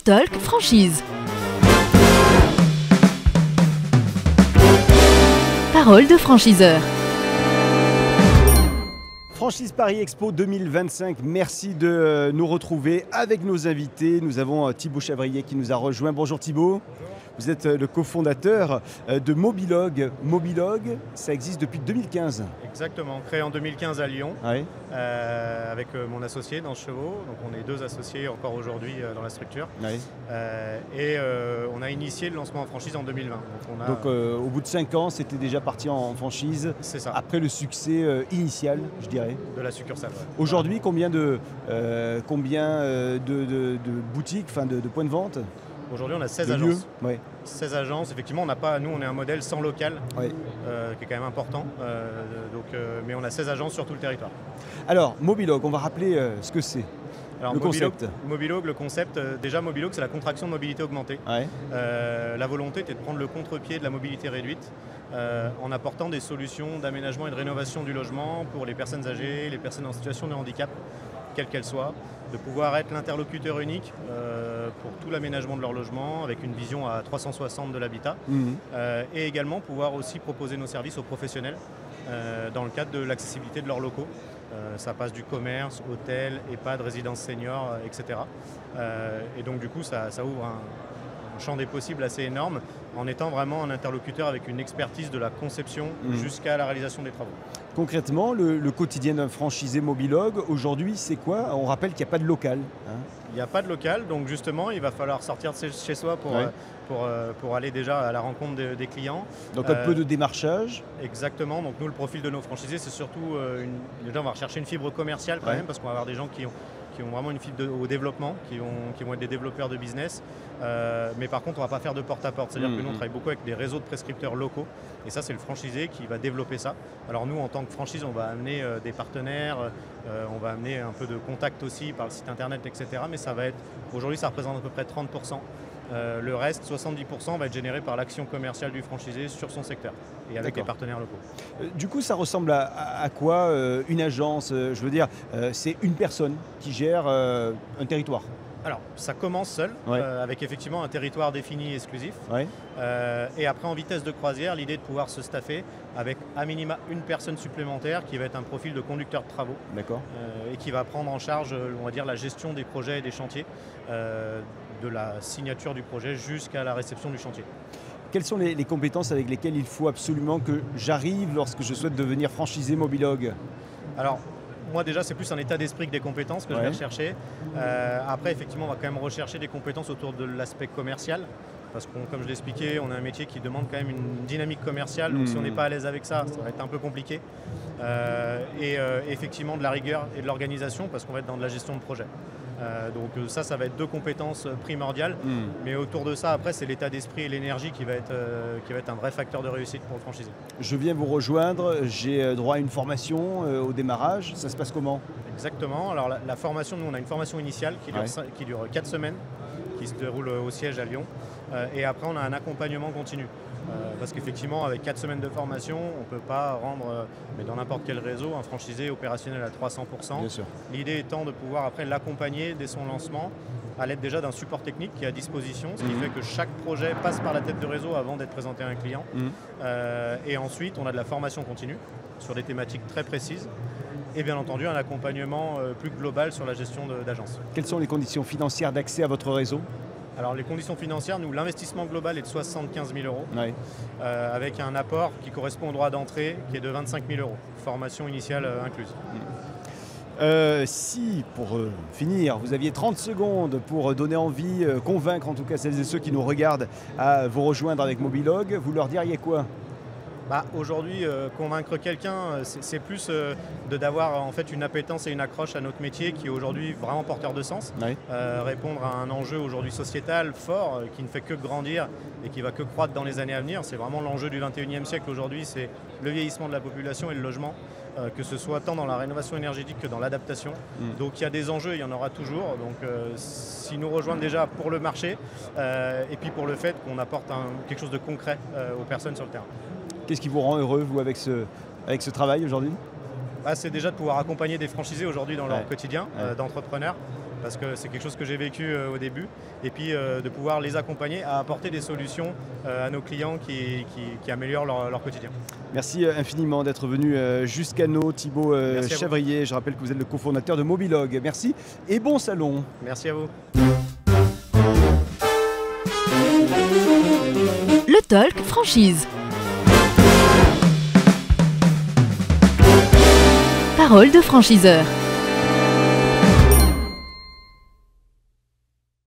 Talk Franchise. Parole de franchiseur. Franchise Paris Expo 2025, merci de nous retrouver avec nos invités. Nous avons Thibaut Chavrier qui nous a rejoint. Bonjour Thibaut. Vous êtes le cofondateur de Mobilog. Mobilog, ça existe depuis 2015. Exactement, créé en 2015 à Lyon, Ouais. avec mon associé dans Chevaux. Donc on est deux associés encore aujourd'hui dans la structure. Ouais. On a initié le lancement en franchise en 2020. Donc au bout de 5 ans, c'était déjà parti en franchise. C'est ça, Après le succès initial, je dirais. de la succursale. Ouais. Aujourd'hui, combien de boutiques, enfin de points de vente? Aujourd'hui on a 16 De agences. lieux? Ouais. 16 agences, effectivement nous on est un modèle sans local, Ouais. qui est quand même important. Mais on a 16 agences sur tout le territoire. Alors, Mobilog, on va rappeler ce que c'est. Alors, Le concept. Mobilog, le concept, déjà Mobilog c'est la contraction de mobilité augmentée. Ouais. La volonté était de prendre le contre-pied de la mobilité réduite en apportant des solutions d'aménagement et de rénovation du logement pour les personnes âgées, les personnes en situation de handicap, quelle qu'elle soit, de pouvoir être l'interlocuteur unique pour tout l'aménagement de leur logement avec une vision à 360 de l'habitat et également pouvoir aussi proposer nos services aux professionnels dans le cadre de l'accessibilité de leurs locaux. Ça passe du commerce, hôtel, EHPAD, résidence senior, etc. Et donc du coup ça ouvre un champ des possibles assez énorme en étant vraiment un interlocuteur avec une expertise de la conception jusqu'à la réalisation des travaux. Concrètement, le quotidien d'un franchisé Mobilog, aujourd'hui, c'est quoi? On rappelle qu'il n'y a pas de local. Hein. Il n'y a pas de local, donc justement, il va falloir sortir de chez soi pour aller déjà à la rencontre des clients. Donc un peu de démarchage. Exactement, donc nous, le profil de nos franchisés, c'est surtout, déjà on va rechercher une fibre commerciale quand même, parce qu'on va avoir des gens qui ont vraiment une fibre au développement, qui vont être des développeurs de business. Mais par contre, on ne va pas faire de porte-à-porte. C'est-à-dire que nous, on travaille beaucoup avec des réseaux de prescripteurs locaux. Et ça, c'est le franchisé qui va développer ça. Alors nous, en tant que franchise, on va amener des partenaires, on va amener un peu de contact aussi par le site internet, etc. Mais ça va être, aujourd'hui, ça représente à peu près 30%. Le reste, 70%, va être généré par l'action commerciale du franchisé sur son secteur et avec les partenaires locaux. Du coup, ça ressemble à quoi une agence? Je veux dire, c'est une personne qui gère un territoire. Alors, ça commence seul, Ouais. avec effectivement un territoire défini exclusif. Ouais. Et après, en vitesse de croisière, l'idée de pouvoir se staffer avec à minima une personne supplémentaire qui va être un profil de conducteur de travaux D'accord. et qui va prendre en charge, on va dire, la gestion des projets et des chantiers, de la signature du projet jusqu'à la réception du chantier. Quelles sont les compétences avec lesquelles il faut absolument que j'arrive lorsque je souhaite devenir franchisé Mobilog? Alors, moi déjà c'est plus un état d'esprit que des compétences que je vais rechercher. Après effectivement on va quand même rechercher des compétences autour de l'aspect commercial. Parce que comme je l'expliquais, on a un métier qui demande quand même une dynamique commerciale. Donc si on n'est pas à l'aise avec ça, ça va être un peu compliqué. Effectivement de la rigueur et de l'organisation parce qu'on va être dans de la gestion de projet. Donc ça va être deux compétences primordiales. Mais autour de ça, après, c'est l'état d'esprit et l'énergie qui va être un vrai facteur de réussite pour le franchisé. Je viens vous rejoindre, j'ai droit à une formation au démarrage. Ça se passe comment? Exactement. Alors la formation, nous on a une formation initiale qui dure 4 semaines, qui se déroule au siège à Lyon. Et après, on a un accompagnement continu. Parce qu'effectivement, avec 4 semaines de formation, on ne peut pas rendre, mais dans n'importe quel réseau, un franchisé opérationnel à 300%. Bien sûr. L'idée étant de pouvoir après l'accompagner dès son lancement, à l'aide déjà d'un support technique qui est à disposition, ce qui fait que chaque projet passe par la tête de réseau avant d'être présenté à un client. Et ensuite, on a de la formation continue sur des thématiques très précises. Et bien entendu, un accompagnement plus global sur la gestion d'agence. Quelles sont les conditions financières d'accès à votre réseau? Alors les conditions financières, nous l'investissement global est de 75 000 euros, Ouais. avec un apport qui correspond au droit d'entrée qui est de 25 000 euros, formation initiale incluse. Si, pour finir, vous aviez 30 secondes pour donner envie, convaincre en tout cas celles et ceux qui nous regardent à vous rejoindre avec Mobilog, vous leur diriez quoi? Aujourd'hui, convaincre quelqu'un, c'est plus d'avoir en fait une appétence et une accroche à notre métier qui est aujourd'hui vraiment porteur de sens. Ouais. Répondre à un enjeu aujourd'hui sociétal fort qui ne fait que grandir et qui va que croître dans les années à venir. C'est vraiment l'enjeu du 21e siècle aujourd'hui, c'est le vieillissement de la population et le logement, que ce soit tant dans la rénovation énergétique que dans l'adaptation. Donc il y a des enjeux, il y en aura toujours. Donc s'ils nous rejoignent déjà pour le marché et puis pour le fait qu'on apporte quelque chose de concret aux personnes sur le terrain. Qu'est-ce qui vous rend heureux, vous, avec ce travail aujourd'hui? C'est déjà de pouvoir accompagner des franchisés aujourd'hui dans leur quotidien d'entrepreneurs. parce que c'est quelque chose que j'ai vécu au début, et puis de pouvoir les accompagner à apporter des solutions à nos clients qui améliorent leur quotidien. Merci infiniment d'être venu jusqu'à nous, Thibaut Chavrier. Je rappelle que vous êtes le cofondateur de Mobilog. Merci et bon salon. Merci à vous. Le Talk Franchise. Parole de franchiseur.